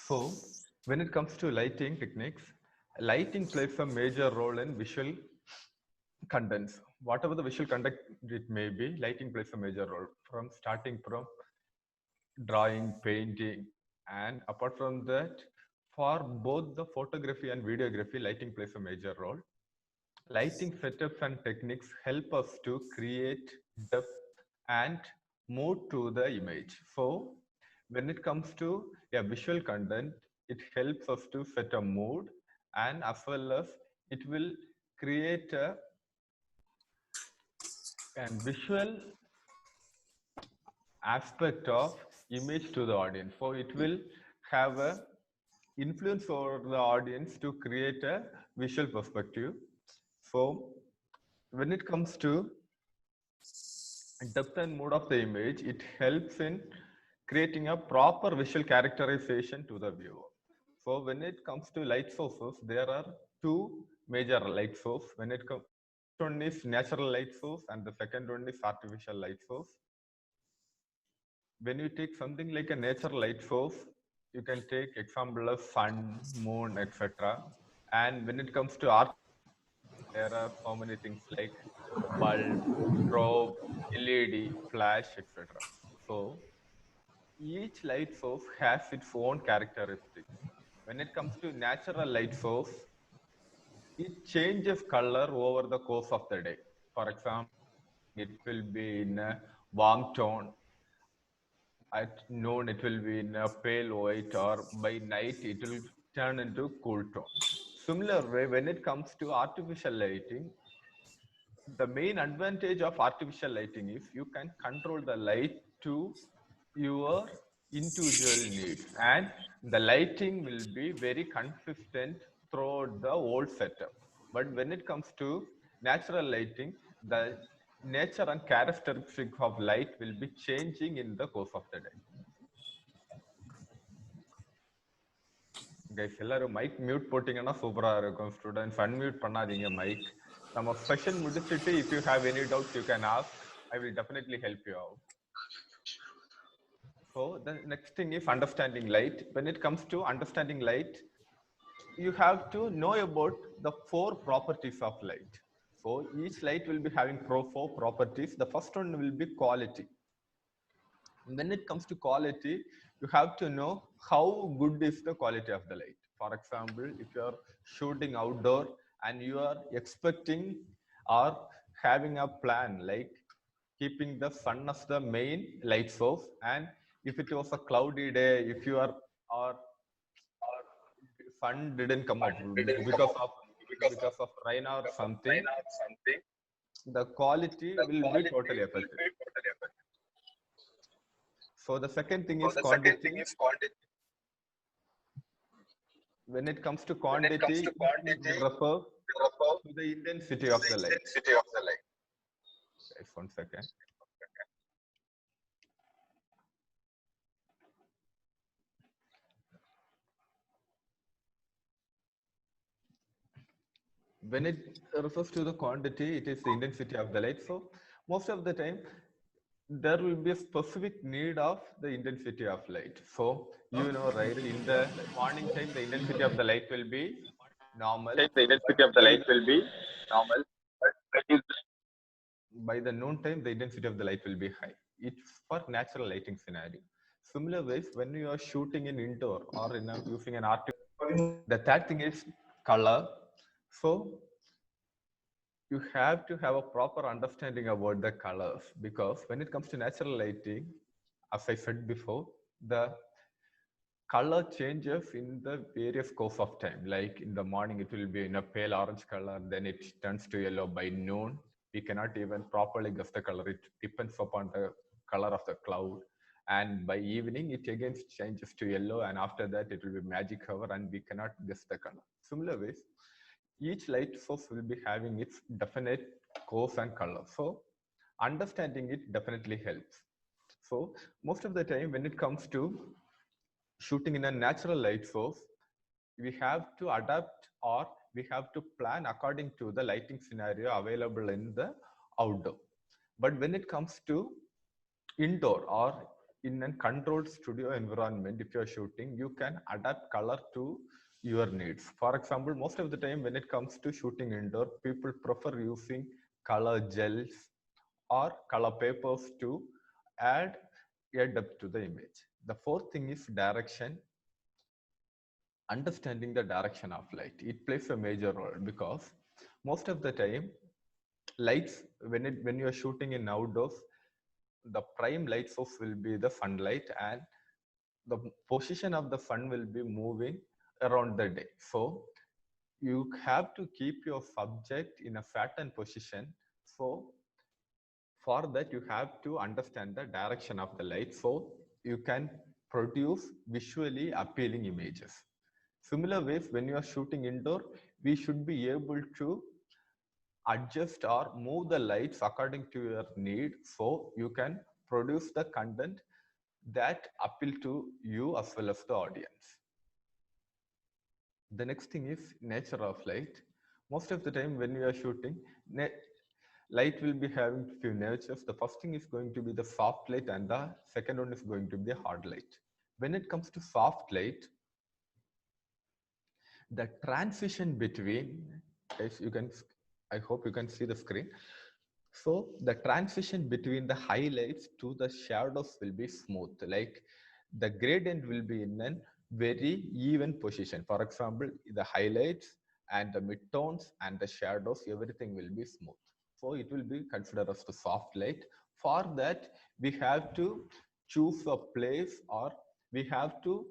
So, when it comes to lighting techniques, lighting plays a major role in visual contents. Whatever the visual content it may be, lighting plays a major role from starting from drawing, painting, and apart from that, for both the photography and videography, lighting plays a major role. Lighting setups and techniques help us to create depth and mood to the image. So, when it comes to a visual content, it helps us to set a mood and as well as it will create a visual aspect of image to the audience. So, it will have a influence over the audience to create a visual perspective. So, when it comes to depth and mood of the image, it helps in creating a proper visual characterization to the viewer. So when it comes to light sources, there are two major light sources. When it comes, one is natural light source and the second one is artificial light source. When you take something like a natural light source, you can take example of sun, moon, etc. And when it comes to art, there are so many things like bulb, strobe, LED, flash, etc. So each light source has its own characteristics. When it comes to natural light source, it changes color over the course of the day. For example, it will be in a warm tone. At noon, it will be in a pale white, or by night, it will turn into cool tone. Similar way, when it comes to artificial lighting, the main advantage of artificial lighting is you can control the light to your individual needs, and the lighting will be very consistent throughout the whole setup. But when it comes to natural lighting, the nature and characteristics of light will be changing in the course of the day. Guys எல்லாரும் mic mute போட்டிங்கன்னா சூப்பராக இருக்கும். Students unmute பண்ணாதீங்க mic. நம்ம session முடிச்சுட்டு if you have any doubts you can ask. I will definitely help you out. So the next thing is understanding light. When it comes to understanding light, you have to know about the four properties of light. So each light will be having four properties. The first one will be quality. When it comes to quality, you have to know how good is the quality of the light. For example, if you are shooting outdoor and you are expecting or having a plan like keeping the sun as the main light source, and if it was a cloudy day, if you are or sun didn't come up because of rain or something, the quality will be totally affected. So the second thing is quantity. When it comes to quantity, it refers to the intensity of the light. Guys, 1 second. When it refers to the quantity, it is the intensity of the light. So most of the time, there will be a specific need of the intensity of light. So you know, right? In the morning time, the intensity of the light will be normal. By the noon time, the intensity of the light will be high. It's for natural lighting scenario. Similar ways, when you are shooting in indoor or using an artificial, the third thing is color. So you have to have a proper understanding about the colors, because when it comes to natural lighting, as I said before, the color changes in the various course of time. Like in the morning, it will be in a pale orange color, then it turns to yellow. By noon, we cannot even properly guess the color. It depends upon the color of the cloud. And by evening, it again changes to yellow, and after that, it will be magic hour, and we cannot guess the color. Similar ways, each light source will be having its definite course and color. So understanding it definitely helps. So most of the time, when it comes to shooting in a natural light source, we have to adapt or we have to plan according to the lighting scenario available in the outdoor. But when it comes to indoor or in a controlled studio environment, if you're shooting, you can adapt color to your needs. For example, most of the time when it comes to shooting indoor, people prefer using color gels or color papers to add a depth to the image. The fourth thing is direction. Understanding the direction of light. It plays a major role because most of the time lights, when you are shooting in outdoors, the prime light source will be the sunlight, and the position of the sun will be moving around the day. So you have to keep your subject in a certain position. So for that, you have to understand the direction of the light so you can produce visually appealing images. Similar ways, when you are shooting indoor, we should be able to adjust or move the lights according to your need so you can produce the content that appeal to you as well as the audience. The next thing is nature of light. Most of the time when you are shooting, light will be having few natures. The first thing is going to be the soft light and the second one is going to be the hard light. When it comes to soft light, the transition between, as you can, I hope you can see the screen. So the transition between the highlights to the shadows will be smooth. Like the gradient will be in a very even position. For example, the highlights and the midtones and the shadows, everything will be smooth. So it will be considered as the soft light. For that, we have to choose a place, or we have to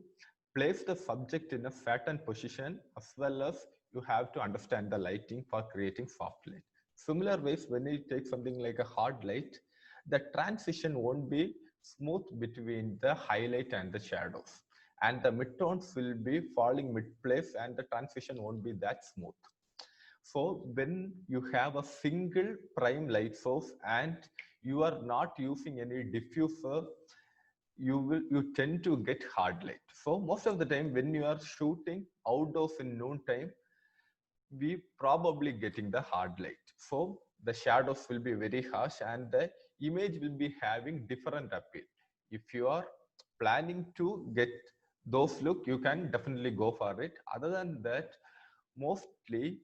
place the subject in a certain position, as well as you have to understand the lighting for creating soft light. Similar ways, when you take something like a hard light, the transition won't be smooth between the highlight and the shadows. And the midtones will be falling mid-place and the transition won't be that smooth. So when you have a single prime light source and you are not using any diffuser, you tend to get hard light. So most of the time when you are shooting outdoors in noon time, we probably getting the hard light. So the shadows will be very harsh and the image will be having different appeal. If you are planning to get those look, you can definitely go for it. Other than that, mostly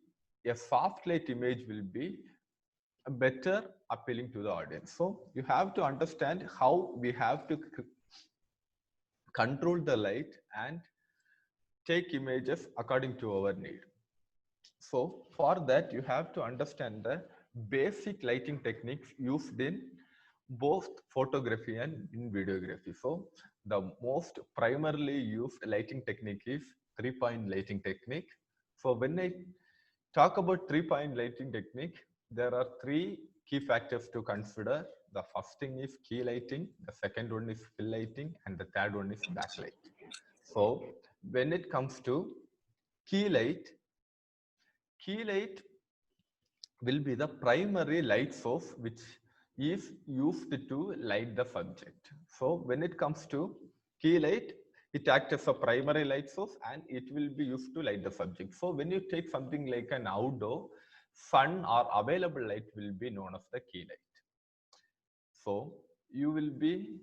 a soft light image will be better appealing to the audience. So you have to understand how we have to control the light and take images according to our need. So for that, you have to understand the basic lighting techniques used in both photography and in videography. So the most primarily used lighting technique is 3-point lighting technique. So when I talk about 3-point lighting technique, there are three key factors to consider. The first thing is key lighting, the second one is fill lighting, and the third one is backlight. So when it comes to key light will be the primary light source which is used to light the subject. So when it comes to key light, it acts as a primary light source and it will be used to light the subject. So when you take something like an outdoor, sun or available light will be known as the key light. So you will be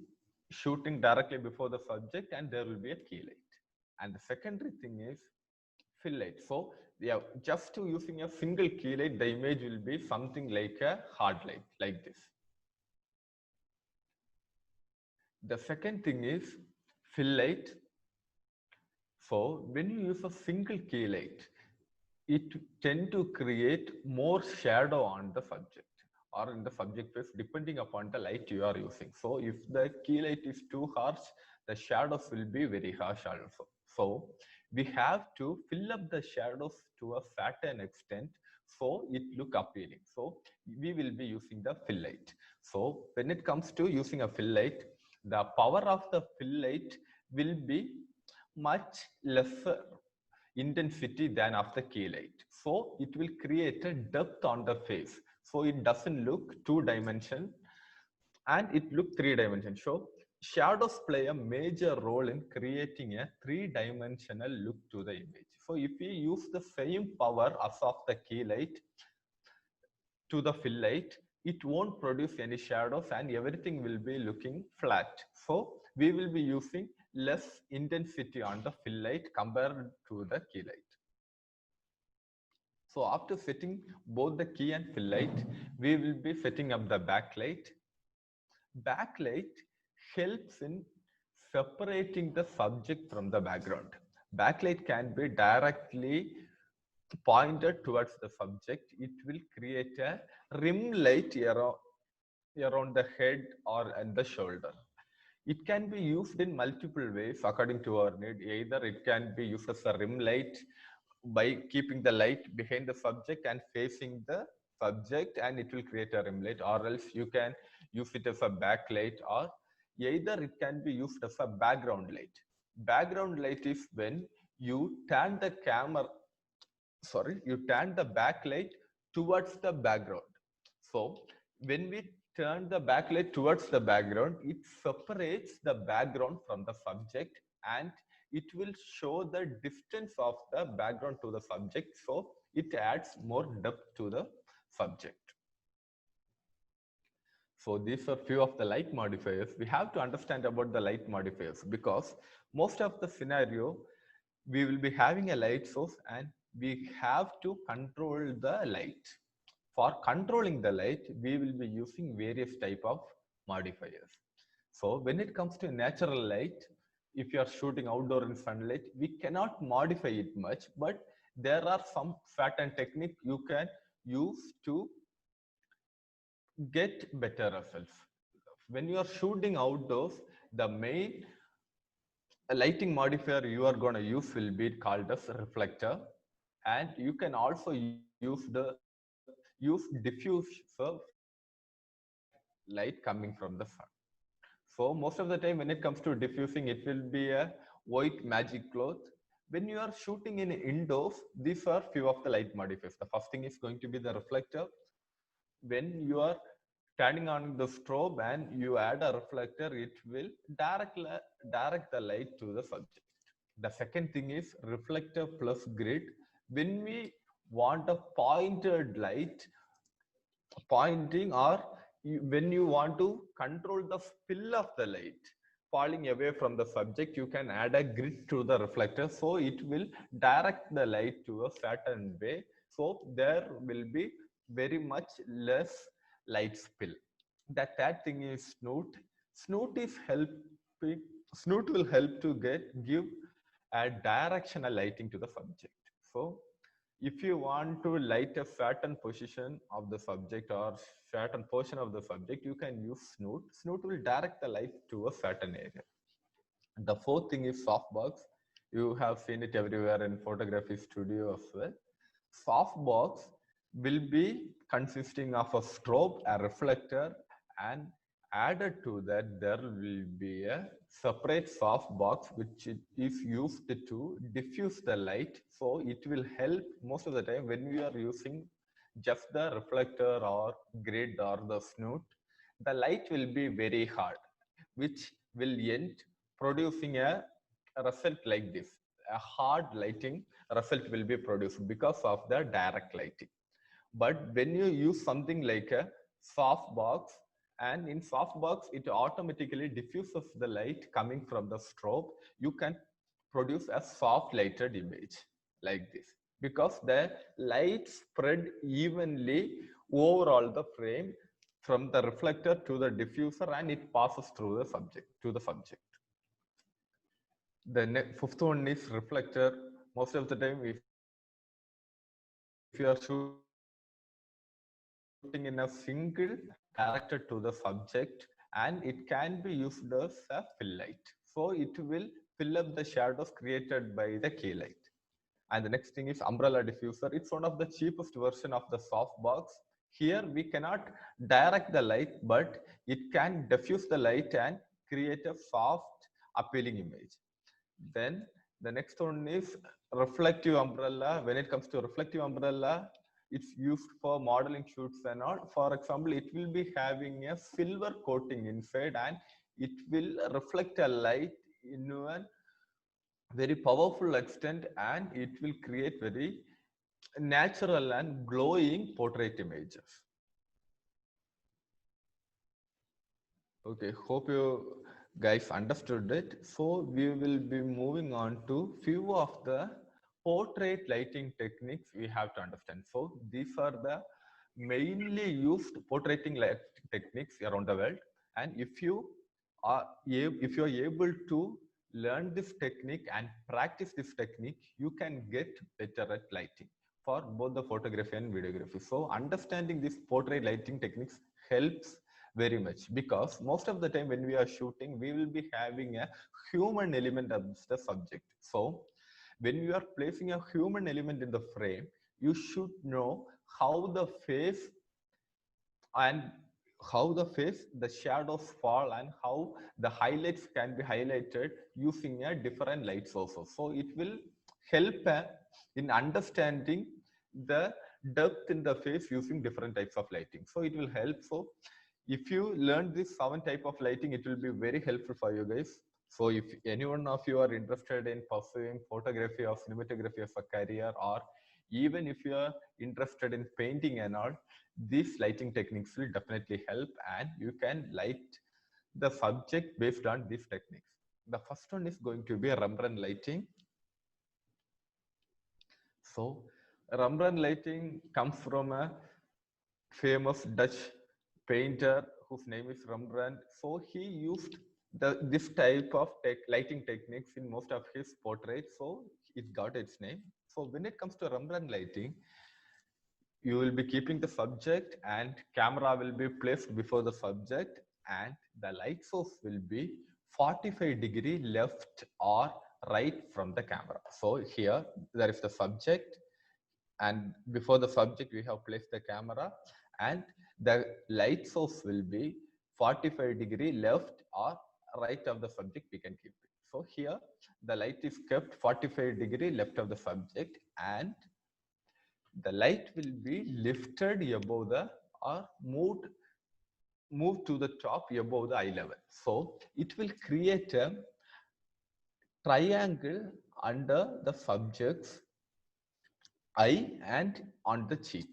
shooting directly before the subject and there will be a key light. And the secondary thing is fill light. So yeah, just to using a single key light, the image will be something like a hard light, like this. The second thing is fill light. So when you use a single key light, it tend to create more shadow on the subject or in the subject face depending upon the light you are using. So if the key light is too harsh, the shadows will be very harsh also. So we have to fill up the shadows to a certain extent so it look appealing. So we will be using the fill light. So when it comes to using a fill light, the power of the fill light will be much lesser intensity than of the key light. So it will create a depth on the face. So it doesn't look two-dimensional and it look three-dimensional. So shadows play a major role in creating a three-dimensional look to the image. So if we use the same power as of the key light to the fill light, it won't produce any shadows and everything will be looking flat. So we will be using less intensity on the fill light compared to the key light. So after setting both the key and fill light, we will be setting up the backlight. Backlight helps in separating the subject from the background. Backlight can be directly pointed towards the subject. It will create a rim light around the head or and the shoulder. It can be used in multiple ways according to our need. Either it can be used as a rim light by keeping the light behind the subject and facing the subject, and it will create a rim light, or else you can use it as a backlight, or either it can be used as a background light. Background light is when you turn the camera, you turn the backlight towards the background. So when we turn the backlight towards the background, it separates the background from the subject, and it will show the distance of the background to the subject. So it adds more depth to the subject. So these are few of the light modifiers. We have to understand about the light modifiers, because most of the scenario we will be having a light source and we have to control the light. For controlling the light, we will be using various type of modifiers. So when it comes to natural light, if you are shooting outdoor in sunlight, we cannot modify it much, but there are some certain technique you can use to get better results. When you are shooting outdoors, the main lighting modifier you are going to use will be called as reflector, and you can also use diffuser light coming from the sun. So most of the time when it comes to diffusing, it will be a white magic cloth. When you are shooting in indoors, these are few of the light modifiers. The first thing is going to be the reflector. When you are turning on the strobe and you add a reflector, it will direct the light to the subject. The second thing is reflector plus grid. When we want a pointed light, pointing, or when you want to control the spill of the light falling away from the subject, you can add a grid to the reflector, so it will direct the light to a certain way, so there will be very much less light spill. The third thing is snoot. Snoot will help to give a directional lighting to the subject. So if you want to light a certain position of the subject or certain portion of the subject, you can use snoot. Snoot will direct the light to a certain area. The fourth thing is softbox. You have seen it everywhere in photography studio as well. Softbox will be consisting of a strobe, a reflector, and added to that there will be a separate softbox which is used to diffuse the light. So it will help most of the time when we are using just the reflector or grid or the snoot, the light will be very hard, which will end producing a result like this. A hard lighting result will be produced because of the direct lighting. But when you use something like a soft box, and in soft box it automatically diffuses the light coming from the strobe, you can produce a soft lighted image like this, because the light spread evenly over all the frame from the reflector to the diffuser, and it passes through the subject. The fifth one is reflector. Most of the time, if you are shooting in a single, directed to the subject, and it can be used as a fill light. So it will fill up the shadows created by the key light. And the next thing is umbrella diffuser. It's one of the cheapest version of the softbox. Here we cannot direct the light, but it can diffuse the light and create a soft, appealing image. Then the next one is reflective umbrella. When it comes to reflective umbrella, it's used for modeling shoots and all. For example, it will be having a silver coating inside, and it will reflect a light in a very powerful extent, and it will create very natural and glowing portrait images. Okay, hope you guys understood it. So we will be moving on to few of the portrait lighting techniques we have to understand. So these are the mainly used portraiting light techniques around the world. And if you are able to learn this technique and practice this technique, you can get better at lighting for both the photography and videography. So understanding these portrait lighting techniques helps very much, because most of the time when we are shooting, we will be having a human element as the subject. So when you are placing a human element in the frame, you should know how the face and the shadows fall, and how the highlights can be highlighted using a different light sources. So it will help in understanding the depth in the face using different types of lighting. So it will help. So if you learn this 7 type of lighting, it will be very helpful for you guys. So if any one of you are interested in pursuing photography or cinematography as a career, or even if you are interested in painting and all, these lighting techniques will definitely help, and you can light the subject based on these techniques. The first one is going to be Rembrandt lighting. So Rembrandt lighting comes from a famous Dutch painter whose name is Rembrandt. So he used this type of lighting techniques in most of his portraits. So it got its name. So when it comes to Rembrandt lighting, you will be keeping the subject and camera will be placed before the subject, and the light source will be 45-degree left or right from the camera. So here there is the subject, and before the subject we have placed the camera, and the light source will be 45-degree left or right of the subject. We can keep it. So here the light is kept 45-degree left of the subject, and the light will be lifted above the or moved to the top above the eye level. So it will create a triangle under the subject's eye and on the cheek.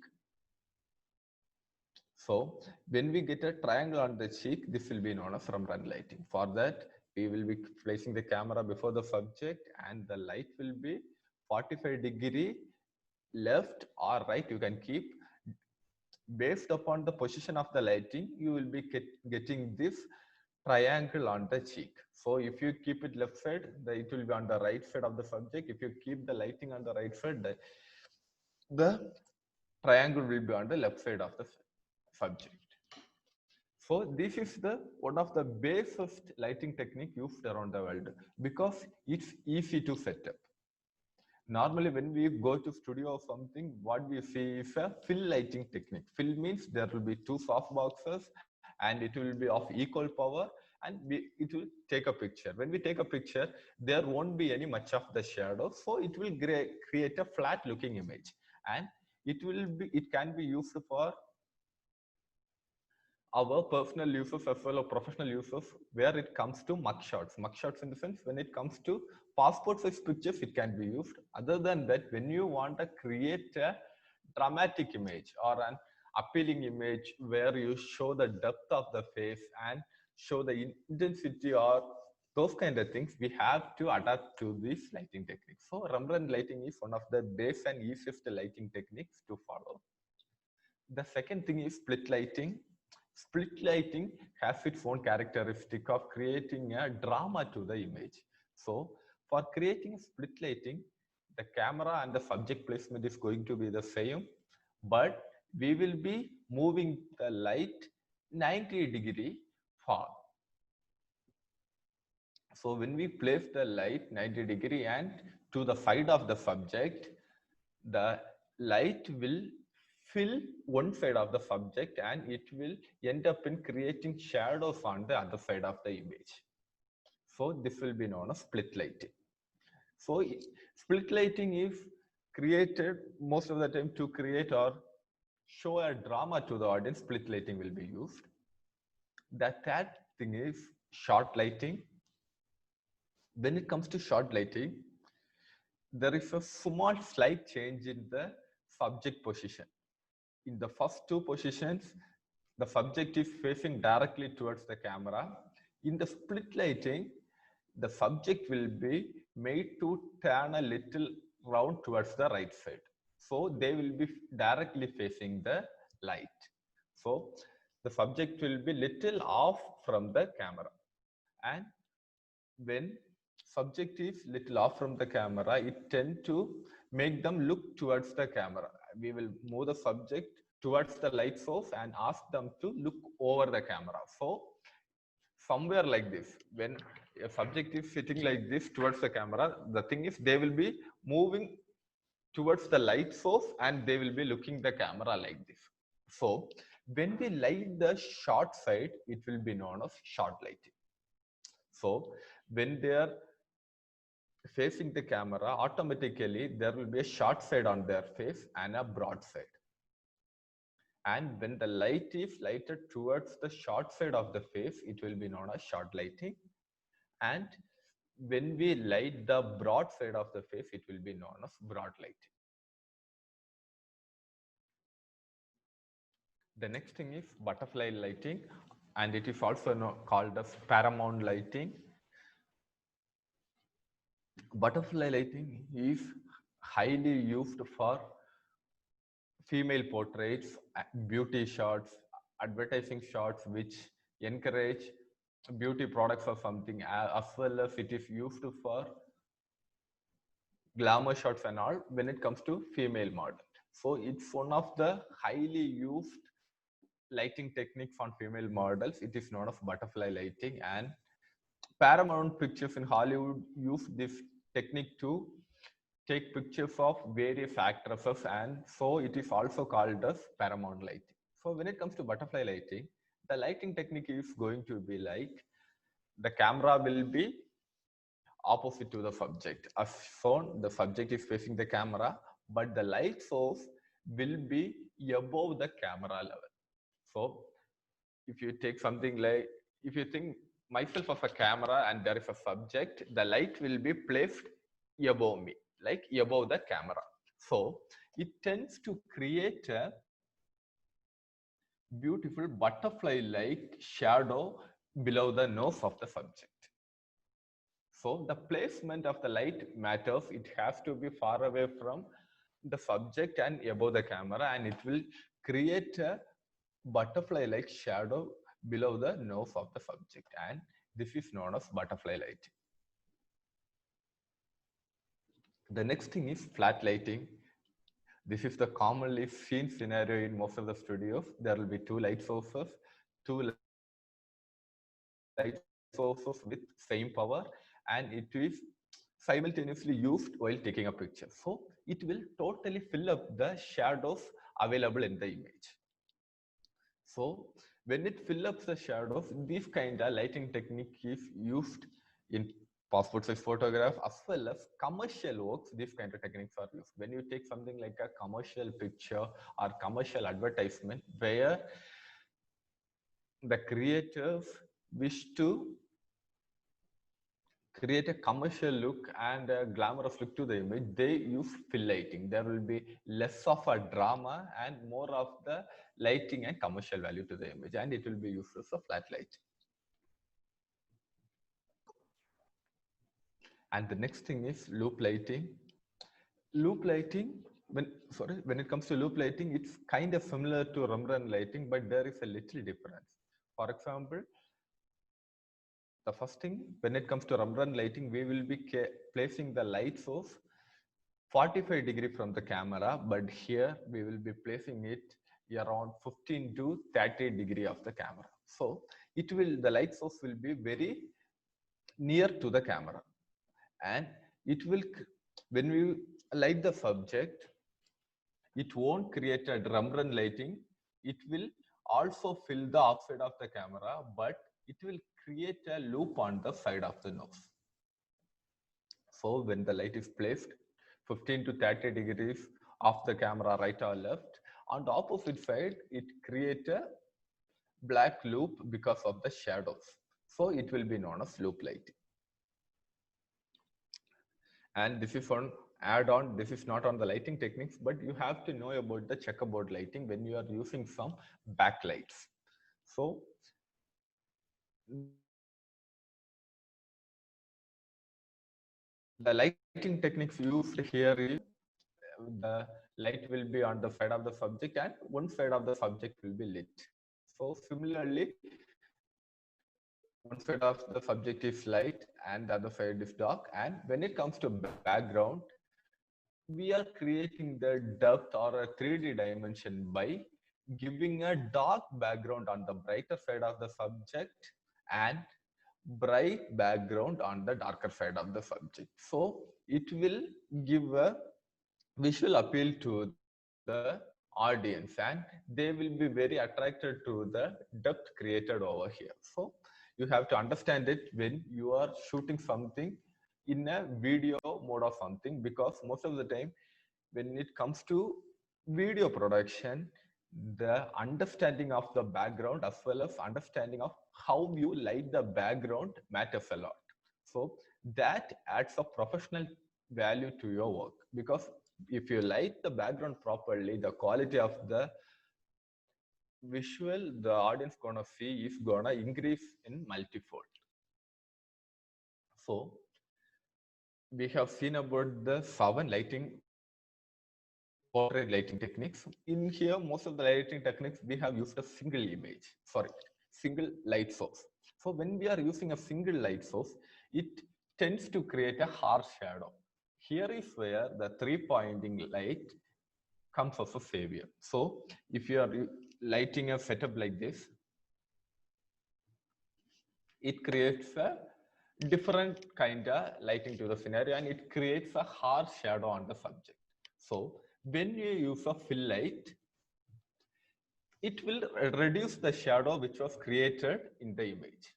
So when we get a triangle on the cheek, this will be known as Rembrandt lighting. For that, we will be placing the camera before the subject, and the light will be 45-degree left or right. You can keep based upon the position of the lighting. You will be getting this triangle on the cheek. So if you keep it left side, it will be on the right side of the subject. If you keep the lighting on the right side, the triangle will be on the left side of the subject. So this is the one of the basest lighting technique used around the world, because it's easy to set up. Normally when we go to studio or something, what we see is a fill lighting technique. Fill means there will be 2 soft boxes and it will be of equal power, and it will take a picture. When we take a picture, there won't be any much of the shadow, so it will create a flat looking image, and it can be used for our personal uses as well as professional uses, where it comes to mugshots. Mugshots in the sense, when it comes to passport size pictures, it can be used. Other than that, when you want to create a dramatic image or an appealing image where you show the depth of the face and show the intensity or those kind of things, we have to adapt to this lighting technique. So Rembrandt lighting is one of the best and easiest lighting techniques to follow. The second thing is split lighting. Split lighting has its own characteristic of creating a drama to the image. So for creating split lighting, the camera and the subject placement is going to be the same, but we will be moving the light 90-degree far. So when we place the light 90-degree and to the side of the subject, the light will fill one side of the subject and it will end up in creating shadows on the other side of the image. So this will be known as split lighting. So split lighting is created most of the time to create or show a drama to the audience. Split lighting will be used. The third thing is short lighting. When it comes to short lighting, there is a small slight change in the subject position. In the first 2 positions, the subject is facing directly towards the camera. In the split lighting, the subject will be made to turn a little round towards the right side. So they will be directly facing the light. So the subject will be little off from the camera. And when subject is little off from the camera, it tend to make them look towards the camera. We will move the subject towards the light source and ask them to look over the camera. So somewhere like this, when a subject is sitting like this towards the camera, the thing is they will be moving towards the light source and they will be looking the camera like this. So when we light the short side, it will be known as short lighting. So when they are facing the camera, automatically there will be a short side on their face and a broad side. And when the light is lighted towards the short side of the face, it will be known as short lighting. And when we light the broad side of the face, it will be known as broad lighting. The next thing is butterfly lighting, and it is also called as paramount lighting. Butterfly lighting is highly used for female portraits, beauty shots, advertising shots, which encourage beauty products or something, as well as it is used for glamour shots and all when it comes to female model. So it's one of the highly used lighting techniques on female models. It is known as butterfly lighting, and Paramount Pictures in Hollywood use this technique to take pictures of various actresses, and so it is also called as paramount lighting. So when it comes to butterfly lighting, the lighting technique is going to be like the camera will be opposite to the subject. As shown, the subject is facing the camera, but the light source will be above the camera level. So if you take something like, if you think myself as a camera and there is a subject, the light will be placed above me, like above the camera. So it tends to create a beautiful butterfly-like shadow below the nose of the subject. So the placement of the light matters. It has to be far away from the subject and above the camera, and it will create a butterfly-like shadow below the nose of the subject, and this is known as butterfly lighting. The next thing is flat lighting. This is the commonly seen scenario in most of the studios. There will be two light sources with same power, and it is simultaneously used while taking a picture. So it will totally fill up the shadows available in the image. So when it fills up the shadows, this kind of lighting technique is used in passport size photograph as well as commercial works. These kind of techniques are used when you take something like a commercial picture or commercial advertisement where the creators wish to create a commercial look and a glamorous look to the image. They use fill lighting. There will be less of a drama and more of the lighting and commercial value to the image, and it will be used as a flat light. And the next thing is loop lighting. Loop lighting, when it comes to loop lighting, it's kind of similar to rum run lighting, but there is a little difference. For example, the first thing, when it comes to rum run lighting, we will be placing the light source 45 degree from the camera, but here we will be placing it around 15 to 30 degree of the camera. So the light source will be very near to the camera, and it will, when we light the subject, it won't create a drum run lighting. It will also fill the upside of the camera, but it will create a loop on the side of the nose. So when the light is placed 15 to 30 degrees of the camera, right or left, on the opposite side, it creates a black loop because of the shadows. So it will be known as loop lighting. And this is on add-on. This is not on the lighting techniques, but you have to know about the checkerboard lighting when you are using some backlights. So The lighting techniques used here is the light will be on the side of the subject and one side of the subject will be lit. So similarly, one side of the subject is light and the other side is dark. And when it comes to background, we are creating the depth or a 3D dimension by giving a dark background on the brighter side of the subject and bright background on the darker side of the subject. So it will give a visual appeal to the audience and they will be very attracted to the depth created over here. So you have to understand it when you are shooting something in a video mode or something, because most of the time when it comes to video production, the understanding of the background as well as understanding of how you light the background matters a lot. So that adds a professional value to your work, because if you light the background properly, the quality of the visual the audience gonna see is gonna increase in multifold. So we have seen about the 7 lighting portrait lighting techniques. In here, most of the lighting techniques, we have used a single image, sorry, single light source. So when we are using a single light source, it tends to create a harsh shadow. Here is where the 3 pointing light comes as a savior. So if you are lighting a setup like this, it creates a different kind of lighting to the scenario and it creates a harsh shadow on the subject. So when you use a fill light, it will reduce the shadow which was created in the image.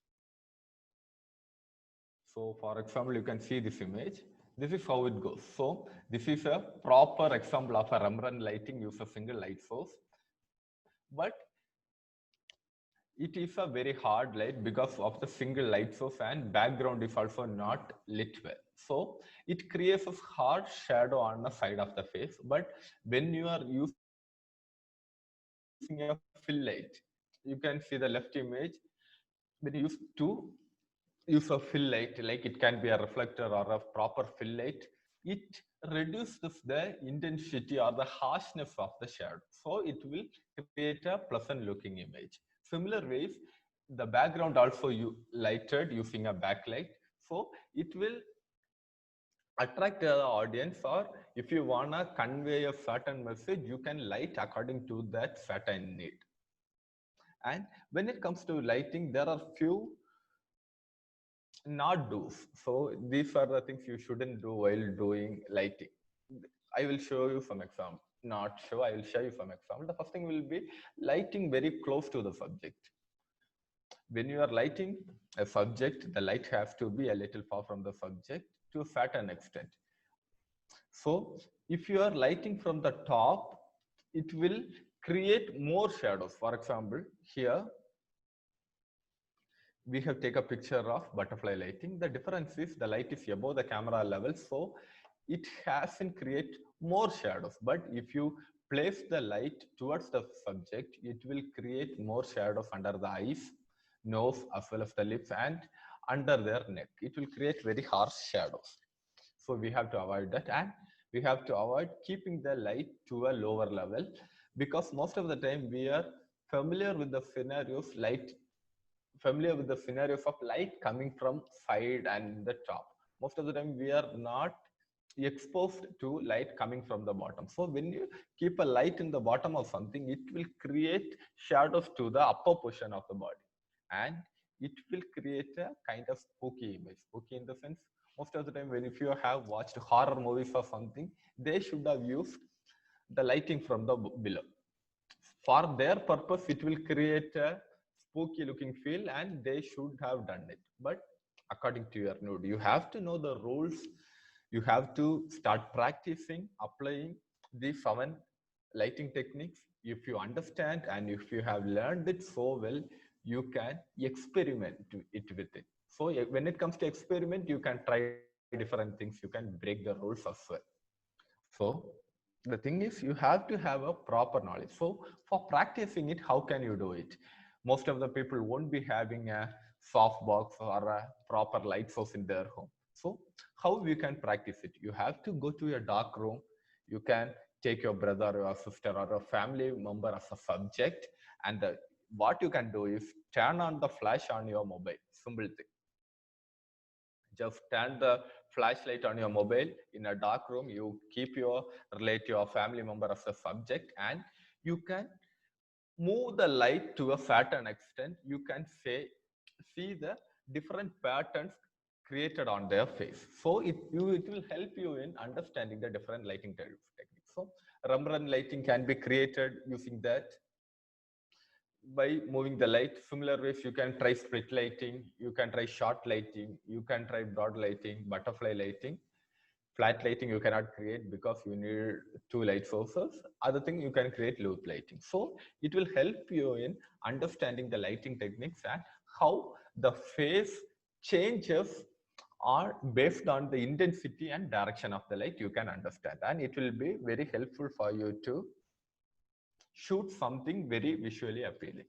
So for example, you can see this image. This is how it goes. So this is a proper example of a Rembrandt lighting, use a single light source. But it is a very hard light because of the single light source and background is also not lit well. So it creates a hard shadow on the side of the face. But when you are using a fill light, you can see the left image. When you use a fill light, like it can be a reflector or a proper fill light, it reduces the intensity or the harshness of the shadow. So it will create a pleasant looking image. Similar ways, the background also you lighted using a backlight. So it will attract the audience, or if you want to convey a certain message, you can light according to that certain need. And when it comes to lighting, there are few not do's. So these are the things you shouldn't do while doing lighting. I will show you some example. Not show, I will show you some example. The first thing will be lighting very close to the subject. When you are lighting a subject, the light has to be a little far from the subject to a certain extent. So if you are lighting from the top, it will create more shadows. For example, here we have take a picture of butterfly lighting. The difference is the light is above the camera level, so it hasn't create more shadows. But if you place the light towards the subject, it will create more shadows under the eyes, nose, as well as the lips and under their neck. It will create very harsh shadows. So we have to avoid that, and we have to avoid keeping the light to a lower level, because most of the time we are familiar with the scenarios light familiar with the scenarios of light coming from side and the top. Most of the time we are not exposed to light coming from the bottom. So when you keep a light in the bottom of something, it will create shadows to the upper portion of the body, and it will create a kind of spooky image. Spooky in the sense, most of the time when if you have watched horror movies or something, they should have used the lighting from the below. For their purpose, it will create a spooky looking feel and they should have done it. But according to your mood, you have to know the rules. You have to start practicing applying the 7 lighting techniques. If you understand and if you have learned it so well, you can experiment it with it. So when it comes to experiment, you can try different things, you can break the rules as well. So the thing is, you have to have a proper knowledge. So for practicing it, how can you do it? Most of the people won't be having a soft box or a proper light source in their home. So how you can practice it? You have to go to a dark room. You can take your brother or sister or a family member as a subject, and what you can do is turn on the flash on your mobile. Simple thing. Just turn the flashlight on your mobile in a dark room. You keep your relative or family member as a subject, and you can move the light to a certain extent. You can see the different patterns created on their face. So it will help you in understanding the different lighting techniques. So Rembrandt lighting can be created using that by moving the light. Similar ways, you can try split lighting, you can try short lighting, you can try broad lighting, butterfly lighting. Flat lighting you cannot create because you need two light sources. Other thing, you can create loop lighting. So it will help you in understanding the lighting techniques and how the phase changes are based on the intensity and direction of the light. You can understand, and it will be very helpful for you to shoot something very visually appealing.